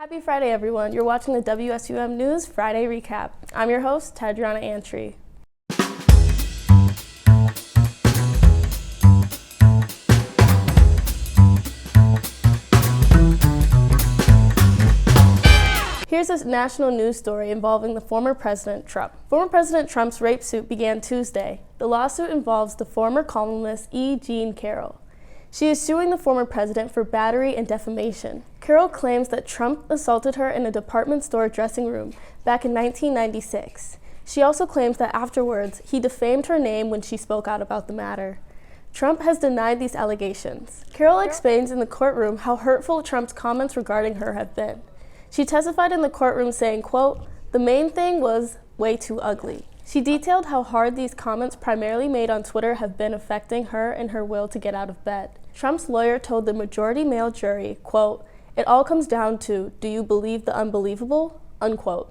Happy Friday, everyone. You're watching the WSUM News Friday Recap. I'm your host, Tydriana Antwi. Here's a national news story involving the former President Trump. Former President Trump's rape suit began Tuesday. The lawsuit involves the former columnist E. Jean Carroll. She is suing the former president for battery and defamation. Carroll claims that Trump assaulted her in a department store dressing room back in 1996. She also claims that afterwards, he defamed her name when she spoke out about the matter. Trump has denied these allegations. Carroll explains in the courtroom how hurtful Trump's comments regarding her have been. She testified in the courtroom saying, quote, "The main thing was way too ugly." She detailed how hard these comments primarily made on Twitter have been affecting her and her will to get out of bed. Trump's lawyer told the majority male jury, quote, "It all comes down to, do you believe the unbelievable?" Unquote.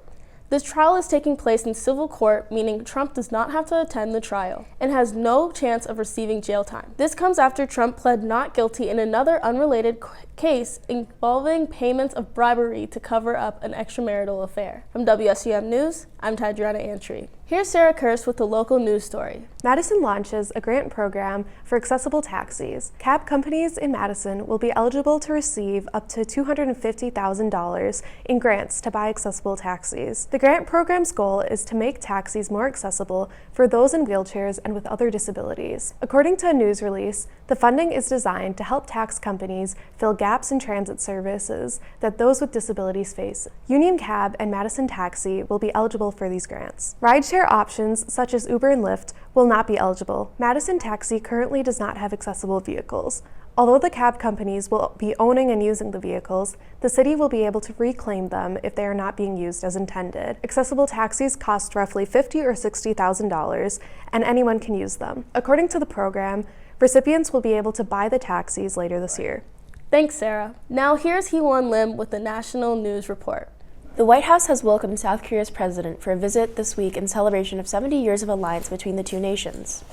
This trial is taking place in civil court, meaning Trump does not have to attend the trial and has no chance of receiving jail time. This comes after Trump pled not guilty in another unrelated case involving payments of bribery to cover up an extramarital affair. From WSUM News, I'm Tydriana Antwi. Here's Sarah Kirsch with the local news story. Madison launches a grant program for accessible taxis. Cab companies in Madison will be eligible to receive up to $250,000 in grants to buy accessible taxis. The grant program's goal is to make taxis more accessible for those in wheelchairs and with other disabilities. According to a news release, the funding is designed to help tax companies fill gaps in transit services that those with disabilities face. Union Cab and Madison Taxi will be eligible for these grants. Rideshare options such as Uber and Lyft will not be eligible. Madison Taxi currently does not have accessible vehicles. Although the cab companies will be owning and using the vehicles, the city will be able to reclaim them if they are not being used as intended. Accessible taxis cost roughly $50,000 or $60,000, and anyone can use them. According to the program, recipients will be able to buy the taxis later this year. Thanks, Sarah. Now here's Heewone with the National News Report. The White House has welcomed South Korea's president for a visit this week in celebration of 70 years of alliance between the two nations.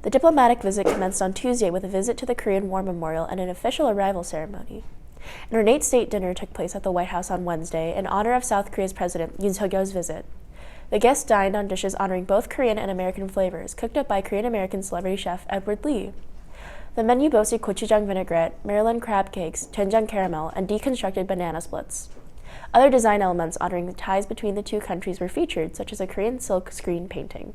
The diplomatic visit commenced on Tuesday with a visit to the Korean War Memorial and an official arrival ceremony. An ornate state dinner took place at the White House on Wednesday in honor of South Korea's president Yoon Suk-yeol's visit. The guests dined on dishes honoring both Korean and American flavors, cooked up by Korean-American celebrity chef Edward Lee. The menu boasted gochujang vinaigrette, Maryland crab cakes, doenjang caramel, and deconstructed banana splits. Other design elements honoring the ties between the two countries were featured, such as a Korean silk screen painting.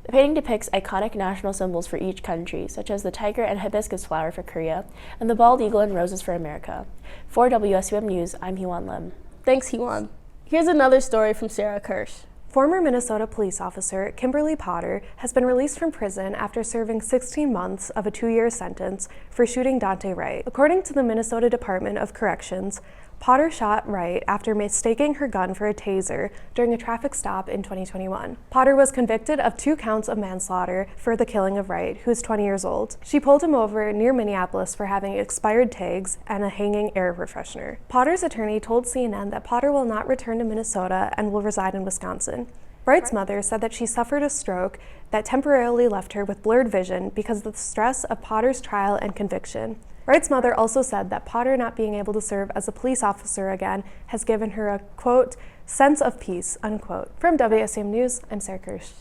The painting depicts iconic national symbols for each country, such as the tiger and hibiscus flower for Korea, and the bald eagle and roses for America. For WSUM News, I'm Heewone. Thanks, Heewone. Here's another story from Sarah Kirsch. Former Minnesota police officer Kimberly Potter has been released from prison after serving 16 months of a 2-year sentence for shooting Daunte Wright. According to the Minnesota Department of Corrections, Potter shot Wright after mistaking her gun for a taser during a traffic stop in 2021. Potter was convicted of 2 counts of manslaughter for the killing of Wright, who is 20 years old. She pulled him over near Minneapolis for having expired tags and a hanging air freshener. Potter's attorney told CNN that Potter will not return to Minnesota and will reside in Wisconsin. Wright's mother said that she suffered a stroke that temporarily left her with blurred vision because of the stress of Potter's trial and conviction. Wright's mother also said that Potter not being able to serve as a police officer again has given her a, quote, sense of peace, unquote. From WSUM News, I'm Sarah Kirsch.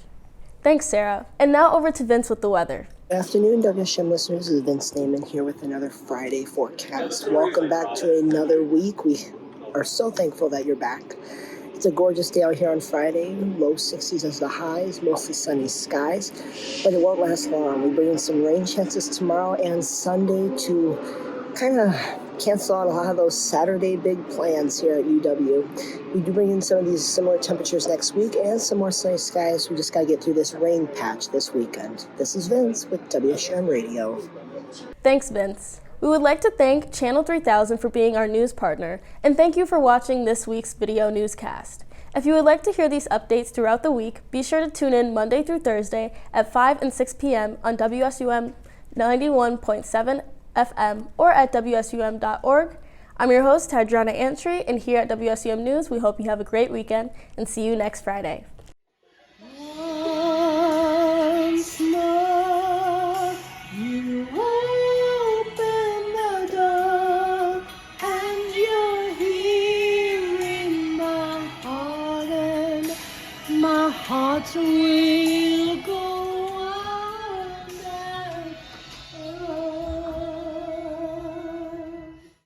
Thanks, Sarah. And now over to Vince with the weather. Good afternoon, WSUM listeners. This is Vince Nayman here with another Friday forecast. Welcome back to another week. We are so thankful that you're back. It's a gorgeous day out here on Friday. Low 60s as the highs, mostly sunny skies, but it won't last long. We bring in some rain chances tomorrow and Sunday to kind of cancel out a lot of those Saturday big plans here at UW. We do bring in some of these similar temperatures next week and some more sunny skies. We just got to get through this rain patch this weekend. This is Vince with WSUM Radio. Thanks, Vince. We would like to thank Channel 3000 for being our news partner, and thank you for watching this week's video newscast. If you would like to hear these updates throughout the week, be sure to tune in Monday through Thursday at 5 and 6 p.m. on WSUM 91.7 FM or at WSUM.org. I'm your host, Tydriana Antwi, and here at WSUM News, we hope you have a great weekend and see you next Friday. Once more, you open the door, and you're here. hearts are waiting.